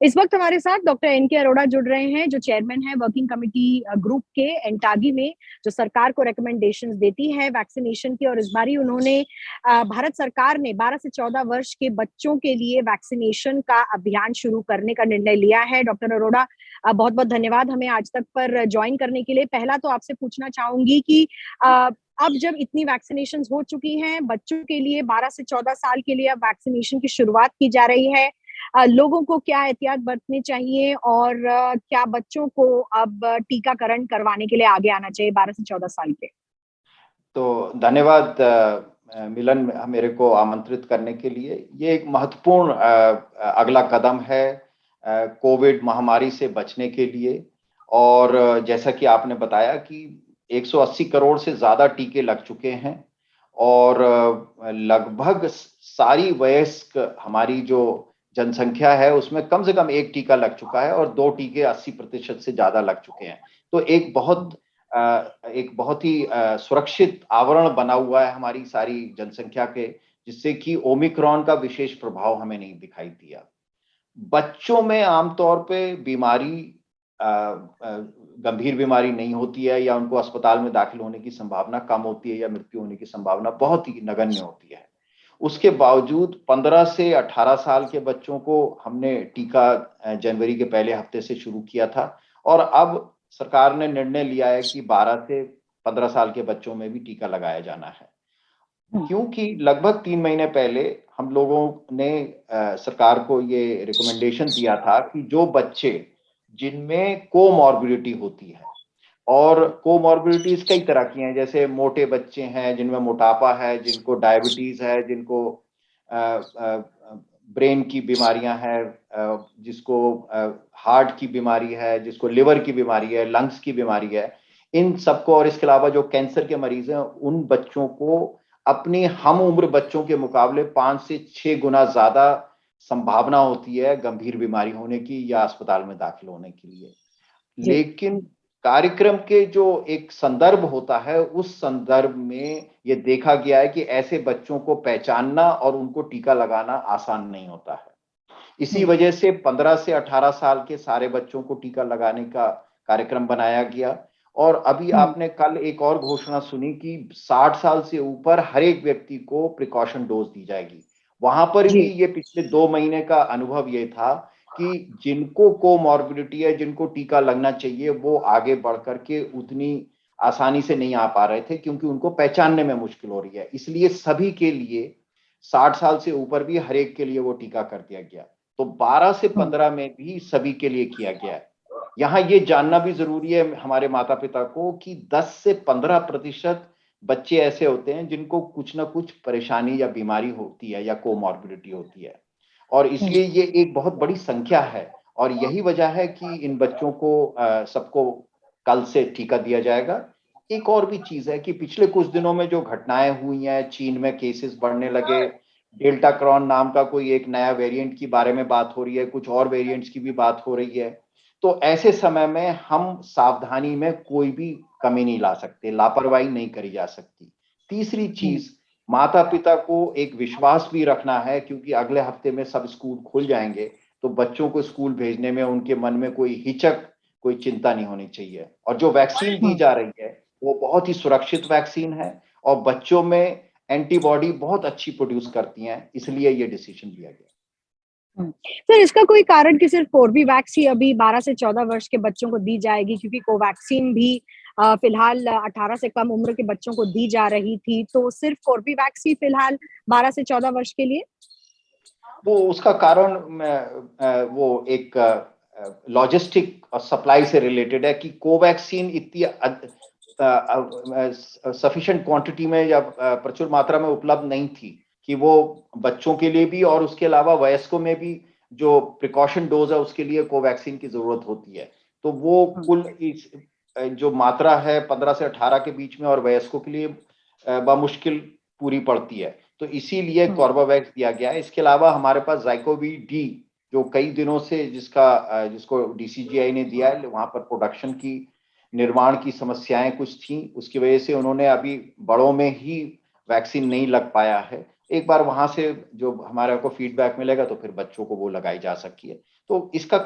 इस वक्त हमारे साथ डॉक्टर एन के अरोड़ा जुड़ रहे हैं, जो चेयरमैन है वर्किंग कमेटी ग्रुप के एनटागी में, जो सरकार को रिकमेंडेशंस देती है वैक्सीनेशन की। और इस बारी उन्होंने भारत सरकार ने 12 से 14 वर्ष के बच्चों के लिए वैक्सीनेशन का अभियान शुरू करने का निर्णय लिया है। डॉक्टर अरोड़ा, बहुत बहुत धन्यवाद हमें आज तक पर ज्वाइन करने के लिए। पहला तो आपसे पूछना चाहूंगी कि अब जब इतनी वैक्सीनेशन हो चुकी हैं बच्चों के लिए, 12 से 14 साल के लिए अब वैक्सीनेशन की शुरुआत की जा रही है, लोगों को क्या एहतियात बरतनी चाहिए और क्या बच्चों को अब टीकाकरण करवाने के लिए आगे आना चाहिए 12 से 14 साल के? तो धन्यवाद मिलन, मेरे को आमंत्रित करने के लिए। ये एक महत्वपूर्ण अगला कदम है कोविड महामारी से बचने के लिए। और जैसा कि आपने बताया कि 180 करोड़ से ज्यादा टीके लग चुके हैं और लगभग सारी वयस्क हमारी जो जनसंख्या है उसमें कम से कम एक टीका लग चुका है और 2 टीके 80% से ज्यादा लग चुके हैं। तो एक बहुत ही सुरक्षित आवरण बना हुआ है हमारी सारी जनसंख्या के, जिससे कि ओमिक्रॉन का विशेष प्रभाव हमें नहीं दिखाई दिया। बच्चों में आमतौर पे बीमारी गंभीर बीमारी नहीं होती है या उनको अस्पताल में दाखिल होने की संभावना कम होती है या मृत्यु होने की संभावना बहुत ही नगण्य होती है। उसके बावजूद 15 से 18 साल के बच्चों को हमने टीका जनवरी के पहले हफ्ते से शुरू किया था और अब सरकार ने निर्णय लिया है कि 12 से 15 साल के बच्चों में भी टीका लगाया जाना है। क्योंकि लगभग 3 महीने पहले हम लोगों ने सरकार को ये रिकमेंडेशन दिया था कि जो बच्चे जिनमें कोमॉर्बिडिटी होती है, और कोमॉर्बिडिटीज कई तरह की हैं, जैसे मोटे बच्चे हैं जिनमें मोटापा है, जिनको डायबिटीज है, जिनको ब्रेन की बीमारियां हैं, जिसको हार्ट की बीमारी है, जिसको लिवर की बीमारी है, लंग्स की बीमारी है, इन सबको, और इसके अलावा जो कैंसर के मरीज हैं, उन बच्चों को अपनी हम उम्र बच्चों के मुकाबले 5 से 6 गुना ज्यादा संभावना होती है गंभीर बीमारी होने की या अस्पताल में दाखिल होने के लिए। लेकिन कार्यक्रम के जो एक संदर्भ होता है, उस संदर्भ में ये देखा गया है कि ऐसे बच्चों को पहचानना और उनको टीका लगाना आसान नहीं होता है। इसी वजह से 15 से 18 साल के सारे बच्चों को टीका लगाने का कार्यक्रम बनाया गया। और अभी आपने कल एक और घोषणा सुनी कि 60 साल से ऊपर हर एक व्यक्ति को प्रिकॉशन डोज दी जाएगी। वहां पर भी ये पिछले 2 महीने का अनुभव ये था कि जिनको कोमॉर्बिडिटी है, जिनको टीका लगना चाहिए, वो आगे बढ़ करके उतनी आसानी से नहीं आ पा रहे थे क्योंकि उनको पहचानने में मुश्किल हो रही है। इसलिए सभी के लिए 60 साल से ऊपर भी हर एक के लिए वो टीका कर दिया गया। तो 12 से 15 में भी सभी के लिए किया गया है। यहाँ ये जानना भी जरूरी है हमारे माता पिता को कि 10 से 15% बच्चे ऐसे होते हैं जिनको कुछ ना कुछ परेशानी या बीमारी होती है या कोमॉर्बिडिटी होती है, और इसलिए ये एक बहुत बड़ी संख्या है। और यही वजह है कि इन बच्चों को सबको कल से टीका दिया जाएगा। एक और भी चीज है कि पिछले कुछ दिनों में जो घटनाएं हुई हैं, चीन में केसेस बढ़ने लगे, डेल्टा क्रॉन नाम का कोई एक नया वेरिएंट के बारे में बात हो रही है, कुछ और वेरिएंट्स की भी बात हो रही है। तो ऐसे समय में हम सावधानी में कोई भी कमी नहीं ला सकते, लापरवाही नहीं करी जा सकती। तीसरी चीज, माता पिता को एक विश्वास भी रखना है, क्योंकि अगले हफ्ते में सब स्कूल खुल जाएंगे, तो बच्चों को स्कूल भेजने में उनके मन में कोई हिचक, कोई चिंता नहीं होनी चाहिए। और जो वैक्सीन दी जा रही है वो बहुत ही सुरक्षित वैक्सीन है और बच्चों में एंटीबॉडी बहुत अच्छी प्रोड्यूस करती हैं, इसलिए ये डिसीजन लिया गया। सर, इसका कोई कारण कि सिर्फ कोर्बेवैक्स ही अभी 12 से 14 वर्ष के बच्चों को दी जाएगी, क्योंकि कोवैक्सीन भी फिलहाल 18 से कम उम्र के बच्चों को दी जा रही थी, तो सिर्फ कोर्बेवैक्स ही फिलहाल 12 से 14 वर्ष के लिए? वो उसका कारण वो एक लॉजिस्टिक और सप्लाई से रिलेटेड है कि कोवैक्सीन इतनी सफिशिएंट क्वांटिटी में या प्रचुर मात्रा में उपलब्ध नहीं थी कि वो बच्चों के लिए भी और उसके अलावा वयस्कों में भी जो प्रिकॉशन डोज है उसके लिए कोवैक्सीन की जरूरत होती है। तो वो कुल इस जो मात्रा है 15 से 18 के बीच में और वयस्कों के लिए बामुश्किल पूरी पड़ती है, तो इसीलिए कॉर्बेवैक्स दिया गया है। इसके अलावा हमारे पास ज़ाइकोवी डी, जो कई दिनों से जिसको डीसीजीआई ने दिया है, वहां पर प्रोडक्शन की निर्माण की समस्याएं कुछ थी, उसकी वजह से उन्होंने अभी बड़ों में ही वैक्सीन नहीं लग पाया है, एक बार वहां से जो हमारे को फीडबैक मिलेगा तो फिर बच्चों को वो लगाई जा सकती है। तो इसका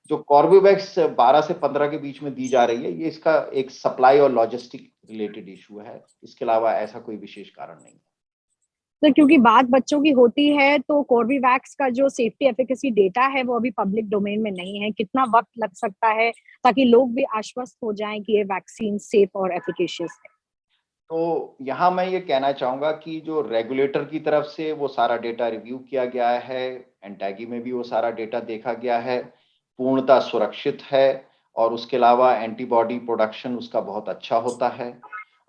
जो कॉर्बेवैक्स 12 से 15 के बीच में दी जा रही है, ये इसका एक सप्लाई और लॉजिस्टिक रिलेटेड इशू है, इसके अलावा ऐसा कोई विशेष कारण नहीं है। तो क्योंकि बात बच्चों की होती है, तो कोर्बेवैक्स का जो सेफ्टी एफिकेसी डेटा है वो अभी पब्लिक डोमेन में नहीं है। कितना वक्त लग सकता है ताकि लोग भी आश्वस्त हो जाएं कि ये वैक्सीन सेफ और एफिकेशियस है? तो यहाँ मैं ये कहना चाहूँगा कि जो रेगुलेटर की तरफ से वो सारा डेटा रिव्यू किया गया है, एंटैगी में भी वो सारा डेटा देखा गया है, पूर्णतः सुरक्षित है, और उसके अलावा एंटीबॉडी प्रोडक्शन उसका बहुत अच्छा होता है।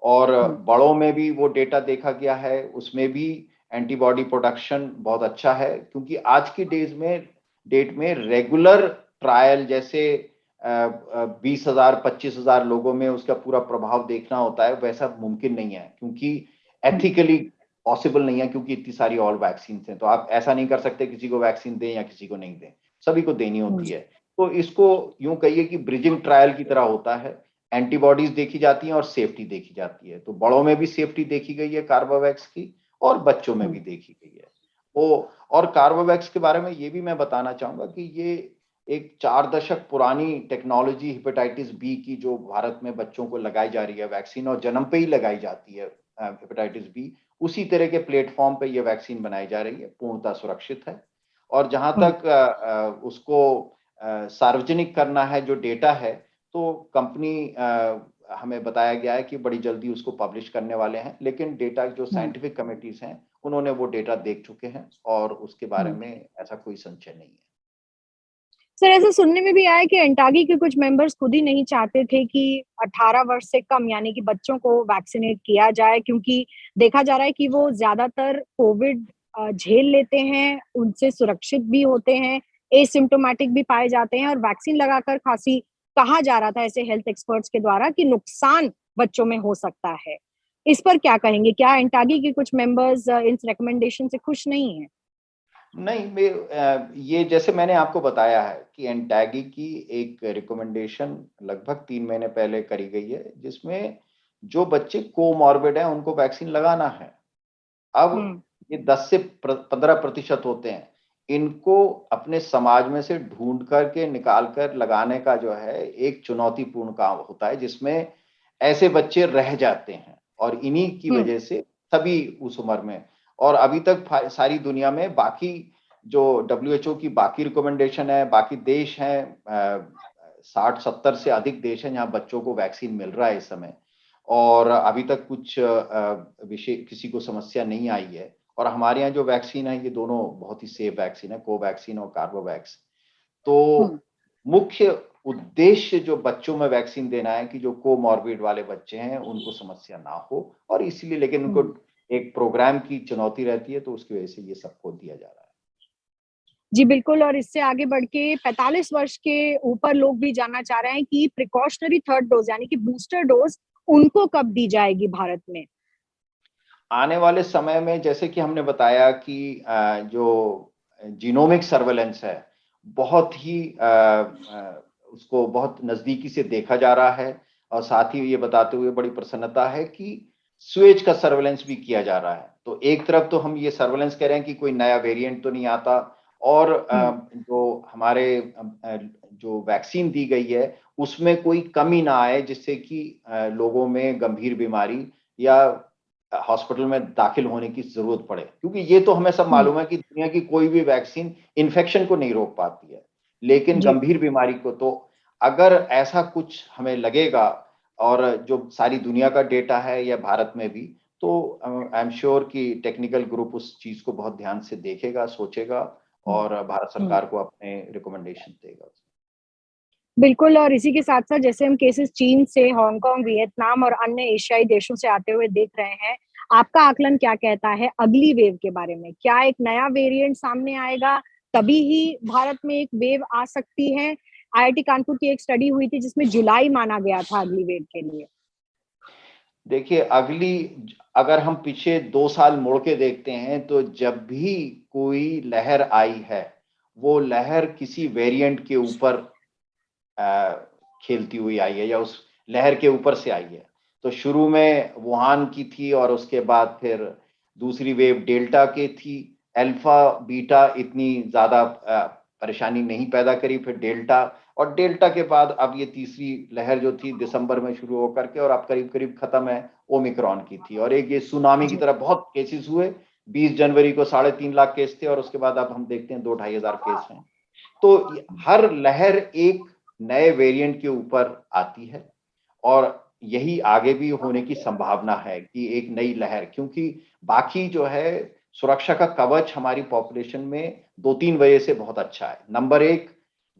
और बड़ों में भी वो डेटा देखा गया है, उसमें भी एंटीबॉडी प्रोडक्शन बहुत अच्छा है, क्योंकि आज की डेट में रेगुलर ट्रायल जैसे 20,000 25,000 लोगों में उसका पूरा प्रभाव देखना होता है, वैसा मुमकिन नहीं है, क्योंकि एथिकली पॉसिबल नहीं है, क्योंकि इतनी सारी और वैक्सीन हैं। तो आप ऐसा नहीं कर सकते किसी को वैक्सीन दें या किसी को नहीं दें, सभी को देनी होती है। तो इसको यूं कहिए कि ब्रिजिंग ट्रायल की तरह होता है, एंटीबॉडीज देखी जाती हैं और सेफ्टी देखी जाती है। तो बड़ों में भी सेफ्टी देखी गई है कार्बोवैक्स की, और बच्चों में भी देखी गई है। वो और कार्बोवैक्स के बारे में ये भी मैं बताना चाहूंगा कि ये एक 4 दशक पुरानी टेक्नोलॉजी हेपेटाइटिस बी की जो भारत में बच्चों को लगाई जा रही है वैक्सीन, और जन्म पे ही लगाई जाती है हेपेटाइटिस बी, उसी तरह के प्लेटफॉर्म पे ये वैक्सीन बनाई जा रही है, पूर्णतः सुरक्षित है। और जहां तक उसको सार्वजनिक करना है जो डेटा है, तो कंपनी हमें बताया गया है कि बड़ी जल्दी उसको पब्लिश करने वाले हैं, लेकिन डेटा जो साइंटिफिक कमिटीज हैं उन्होंने वो डेटा देख चुके हैं और उसके बारे में ऐसा कोई संशय नहीं है। सर, ऐसा सुनने में भी आया कि एंटागी के कुछ मेंबर्स खुद ही नहीं चाहते थे कि 18 वर्ष से कम यानी कि बच्चों को वैक्सीनेट किया जाए, क्योंकि देखा जा रहा है कि वो ज्यादातर कोविड झेल लेते हैं, उनसे सुरक्षित भी होते हैं, एसिम्प्टोमेटिक भी पाए जाते हैं, और वैक्सीन लगाकर खांसी कहा जा रहा था ऐसे हेल्थ एक्सपर्ट्स के द्वारा कि नुकसान बच्चों में हो सकता है। इस पर क्या कहेंगे? क्या एंटागी के कुछ मेंबर्स इस रिकमेंडेशन से खुश नहीं है? नहीं, ये जैसे मैंने आपको बताया है कि एंटैगी की एक रिकमेंडेशन लगभग 3 महीने पहले करी गई है, जिसमें जो बच्चे कोमॉर्बिड हैं उनको वैक्सीन लगाना है। अब ये 10 से 15% होते हैं, इनको अपने समाज में से ढूंढ करके निकाल कर लगाने का जो है एक चुनौतीपूर्ण काम होता है, जिसमें ऐसे बच्चे रह जाते हैं, और इन्हीं की वजह से सभी उस उम्र में, और अभी तक सारी दुनिया में बाकी जो WHO की बाकी रिकमेंडेशन है, बाकी देश हैं, 60-70 से अधिक देश हैं जहां बच्चों को वैक्सीन मिल रहा है इस समय, और अभी तक कुछ विषय किसी को समस्या नहीं आई है। और हमारे यहाँ जो वैक्सीन है ये दोनों बहुत ही सेफ वैक्सीन है, कोवैक्सीन और कार्बोवैक्स। तो मुख्य उद्देश्य जो बच्चों में वैक्सीन देना है कि जो कोमॉर्बिड वाले बच्चे हैं उनको समस्या ना हो, और इसलिए, लेकिन उनको एक प्रोग्राम की चुनौती रहती है, तो उसकी वजह से ये सबको दिया जा रहा है। जी बिल्कुल, और इससे आगे बढ़ के 45 वर्ष के ऊपर लोग भी जानना चाह रहे हैं कि प्रिकॉशनरी थर्ड डोज यानी कि बूस्टर डोज उनको कब दी जाएगी भारत में? आने वाले समय में, जैसे कि हमने बताया कि जो जीनोमिक सर्वेलेंस है, बहुत ही उसको बहुत नजदीकी से देखा जा रहा है, और साथ ही ये बताते हुए बड़ी प्रसन्नता है कि स्वेज का सर्वेलेंस भी किया जा रहा है। तो एक तरफ तो हम ये सर्वेलेंस कह रहे हैं कि कोई नया वेरिएंट तो नहीं आता, और जो हमारे जो वैक्सीन दी गई है उसमें कोई कमी ना आए, जिससे कि लोगों में गंभीर बीमारी या हॉस्पिटल में दाखिल होने की जरूरत पड़े, क्योंकि ये तो हमें सब मालूम है कि दुनिया की कोई भी वैक्सीन इन्फेक्शन को नहीं रोक पाती है, लेकिन गंभीर बीमारी को तो, अगर ऐसा कुछ हमें लगेगा, और जो सारी दुनिया का डेटा है या भारत में भी, तो आई एम श्योर कि टेक्निकल ग्रुप उस चीज को बहुत ध्यान से देखेगा, सोचेगा, और भारत सरकार को अपने रिकमेंडेशन देगा। बिल्कुल, और इसी के साथ-साथ जैसे हम केसेस चीन से, हांगकांग, वियतनाम और अन्य एशियाई देशों से आते हुए देख रहे हैं, आपका आकलन क्या कहता है अगली वेव के बारे में? क्या एक नया वेरिएंट सामने आएगा, तभी ही भारत में एक वेव आ सकती है? IIT कानपुर की एक स्टडी हुई थी जिसमें जुलाई माना गया था अगली वेव के लिए। देखिए, अगर हम पीछे 2 साल मुड़ के देखते हैं, तो जब भी कोई लहर आई है, वो लहर किसी वेरिएंट के ऊपर खेलती हुई आई है, या उस लहर के ऊपर से आई है। तो शुरू में वुहान की थी, और उसके बाद फिर दूसरी वेव डेल्टा के थी, अल्फा बीटा इतनी ज्यादा परेशानी नहीं पैदा करी, फिर डेल्टा, और डेल्टा के बाद अब ये तीसरी लहर जो थी दिसंबर में शुरू होकर के और अब करीब करीब खत्म है, ओमिक्रॉन की थी। और एक ये सुनामी की तरह बहुत केसेस हुए, 20 जनवरी को 3.5 लाख केस थे और उसके बाद अब हम देखते हैं 2-2.5 हजार केस हैं। तो हर लहर एक नए वेरिएंट के ऊपर आती है और यही आगे भी होने की संभावना है कि एक नई लहर, क्योंकि बाकी जो है सुरक्षा का कवच हमारी पॉपुलेशन में 2-3 वजह से बहुत अच्छा है। नंबर 1,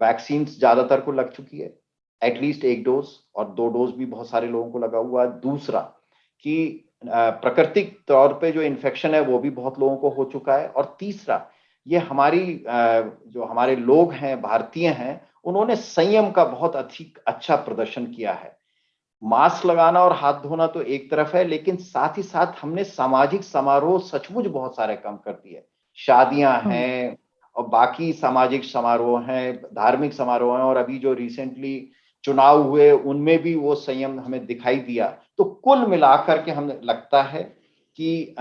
वैक्सीन ज्यादातर को लग चुकी है, एटलीस्ट 1 डोज, और 2 डोज भी बहुत सारे लोगों को लगा हुआ है। दूसरा कि प्राकृतिक तौर पे जो इन्फेक्शन है वो भी बहुत लोगों को हो चुका है। और तीसरा, ये हमारी जो हमारे लोग हैं, भारतीय हैं, उन्होंने संयम का बहुत अधिक अच्छा प्रदर्शन किया है। मास्क लगाना और हाथ धोना तो एक तरफ है, लेकिन साथ ही साथ हमने सामाजिक समारोह सचमुच बहुत सारे कम कर दिए। शादियां हैं और बाकी सामाजिक समारोह हैं, धार्मिक समारोह हैं, और अभी जो रिसेंटली चुनाव हुए उनमें भी वो संयम हमें दिखाई दिया। तो कुल मिलाकर के हमें लगता है कि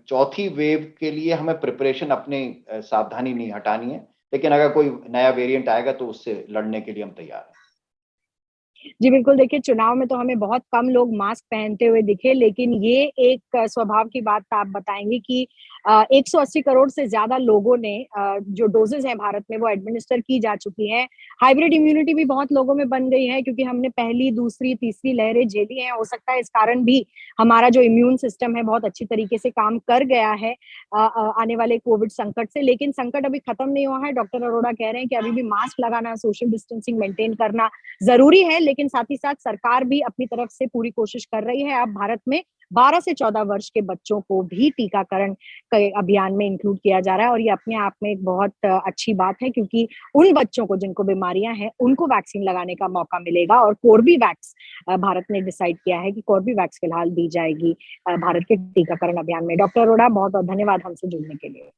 चौथी वेव के लिए हमें प्रिपरेशन अपने सावधानी नहीं हटानी है, लेकिन अगर कोई नया वेरिएंट आएगा तो उससे लड़ने के लिए हम तैयार हैं। जी बिल्कुल, देखिए चुनाव में तो हमें बहुत कम लोग मास्क पहनते हुए दिखे, लेकिन ये एक स्वभाव की बात आप बताएँगे कि 180 करोड़ से ज़्यादा लोगों ने जो डोज़ेज़ हैं भारत में वो एडमिनिस्टर की जा चुकी हैं। हाइब्रिड इम्यूनिटी भी बहुत लोगों में बन गई है क्योंकि हमने पहली, दूसरी, तीसरी लहरें झेली हैं। हो सकता है इस कारण भी हमारा जो इम्यून सिस्टम है बहुत अच्छी तरीके से काम कर गया है आने वाले कोविड संकट से। लेकिन संकट अभी खत्म नहीं हुआ है। डॉक्टर अरोड़ा कह रहे हैं कि अभी भी मास्क लगाना, सोशल डिस्टेंसिंग मेंटेन करना ज़रूरी है, लेकिन साथ ही साथ सरकार भी अपनी तरफ से पूरी कोशिश कर रही है। अब भारत में 12 से 14 वर्ष के बच्चों को भी टीकाकरण के अभियान में इंक्लूड किया जा रहा है और ये अपने आप में एक बहुत अच्छी बात है क्योंकि उन बच्चों को जिनको बीमारियां हैं, उनको वैक्सीन लगाने का मौका मिलेगा और कोर्बेवैक्स भारत ने डिसाइड किया है कि कोर्बेवैक्स फिलहाल दी जाएगी भारत के टीकाकरण अभियान में। डॉक्टर अरोड़ा, बहुत-बहुत धन्यवाद हमसे जुड़ने के लिए।